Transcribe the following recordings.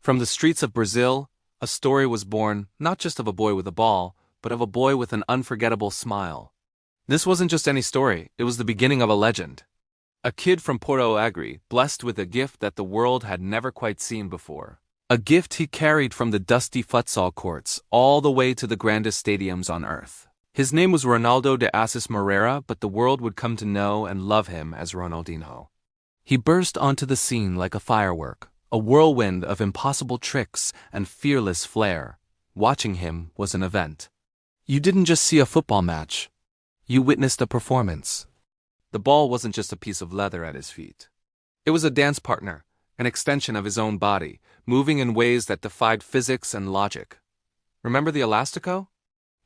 From the streets of Brazil, a story was born not just of a boy with a ball, but of a boy with an unforgettable smile. This wasn't just any story, it was the beginning of a legend. A kid from Porto Alegre, blessed with a gift that the world had never quite seen before. A gift he carried from the dusty futsal courts all the way to the grandest stadiums on earth. His name was Ronaldo de Assis Moreira, but the world would come to know and love him as Ronaldinho. He burst onto the scene like a firework, a whirlwind of impossible tricks and fearless flair. Watching him was an event. You didn't just see a football match. You witnessed a performance. The ball wasn't just a piece of leather at his feet. It was a dance partner, an extension of his own body, moving in ways that defied physics and logic. Remember the elastico?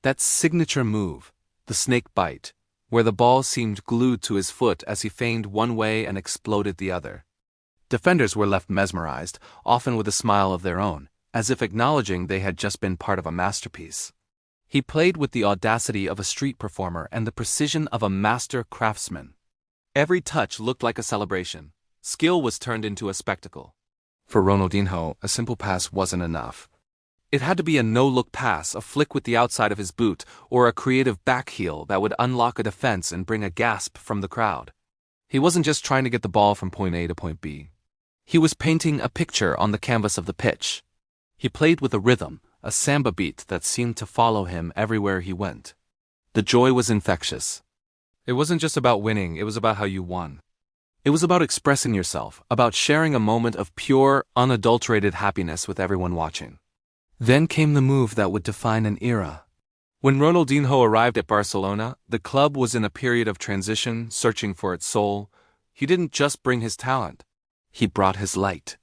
That signature move, the snake bite, where the ball seemed glued to his foot as he feigned one way and exploded the other. Defenders were left mesmerized, often with a smile of their own, as if acknowledging they had just been part of a masterpiece. He played with the audacity of a street performer and the precision of a master craftsman. Every touch looked like a celebration. Skill was turned into a spectacle. For Ronaldinho, a simple pass wasn't enough. It had to be a no-look pass, a flick with the outside of his boot, or a creative back heel that would unlock a defense and bring a gasp from the crowd. He wasn't just trying to get the ball from point A to point B. He was painting a picture on the canvas of the pitch. He played with a rhythm, a samba beat that seemed to follow him everywhere he went. The joy was infectious. It wasn't just about winning, it was about how you won. It was about expressing yourself, about sharing a moment of pure, unadulterated happiness with everyone watching. Then came the move that would define an era. When Ronaldinho arrived at Barcelona, the club was in a period of transition, searching for its soul. He didn't just bring his talent. He brought his light.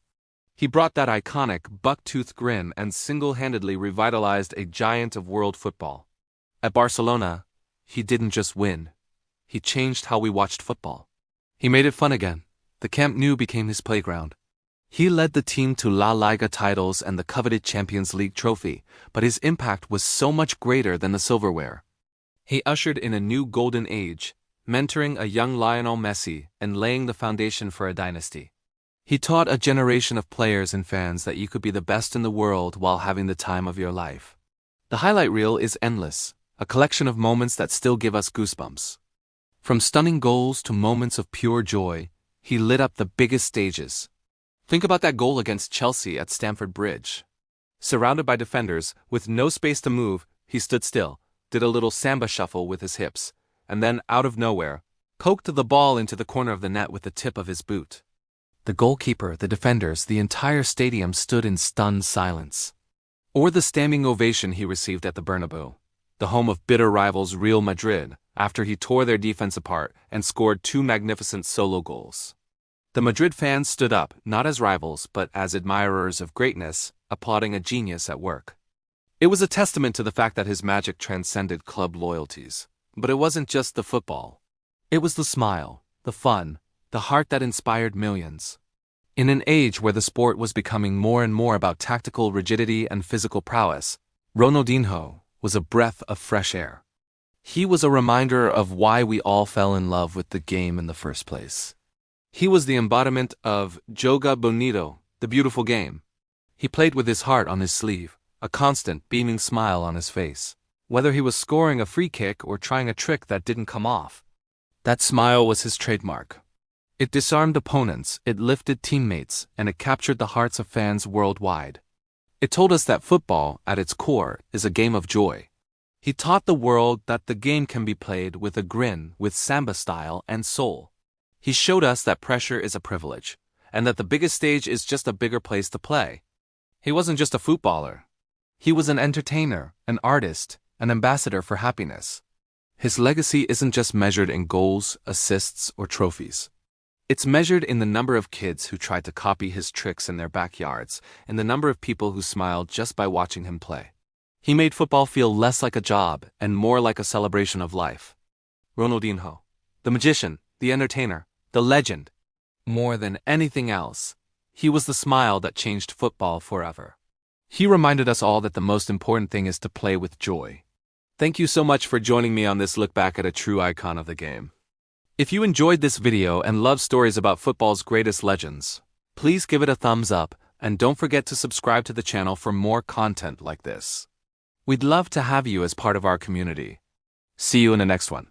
He brought that iconic, buck-toothed grin and single-handedly revitalized a giant of world football. At Barcelona, he didn't just win. He changed how we watched football. He made it fun again. The Camp Nou became his playground. He led the team to La Liga titles and the coveted Champions League trophy, but his impact was so much greater than the silverware. He ushered in a new golden age, mentoring a young Lionel Messi and laying the foundation for a dynasty. He taught a generation of players and fans that you could be the best in the world while having the time of your life. The highlight reel is endless, a collection of moments that still give us goosebumps. From stunning goals to moments of pure joy, he lit up the biggest stages. Think about that goal against Chelsea at Stamford Bridge. Surrounded by defenders, with no space to move, he stood still, did a little samba shuffle with his hips, and then, out of nowhere, poked the ball into the corner of the net with the tip of his boot. The goalkeeper, the defenders, the entire stadium stood in stunned silence. Or the standing ovation he received at the Bernabeu, the home of bitter rivals Real Madrid, after he tore their defense apart and scored 2 magnificent solo goals. The Madrid fans stood up, not as rivals, but as admirers of greatness, applauding a genius at work. It was a testament to the fact that his magic transcended club loyalties. But it wasn't just the football. It was the smile, the fun, the heart that inspired millions. In an age where the sport was becoming more and more about tactical rigidity and physical prowess, Ronaldinho was a breath of fresh air. He was a reminder of why we all fell in love with the game in the first place. He was the embodiment of Joga Bonito, the beautiful game. He played with his heart on his sleeve, a constant, beaming smile on his face. Whether he was scoring a free kick or trying a trick that didn't come off, that smile was his trademark. It disarmed opponents, it lifted teammates, and it captured the hearts of fans worldwide. It told us that football, at its core, is a game of joy. He taught the world that the game can be played with a grin, with samba style and soul. He showed us that pressure is a privilege, and that the biggest stage is just a bigger place to play. He wasn't just a footballer. He was an entertainer, an artist, an ambassador for happiness. His legacy isn't just measured in goals, assists, or trophies. It's measured in the number of kids who tried to copy his tricks in their backyards, and the number of people who smiled just by watching him play. He made football feel less like a job and more like a celebration of life. Ronaldinho, the magician, the entertainer, the legend. More than anything else, he was the smile that changed football forever. He reminded us all that the most important thing is to play with joy. Thank you so much for joining me on this look back at a true icon of the game. If you enjoyed this video and love stories about football's greatest legends, please give it a thumbs up, and don't forget to subscribe to the channel for more content like this. We'd love to have you as part of our community. See you in the next one.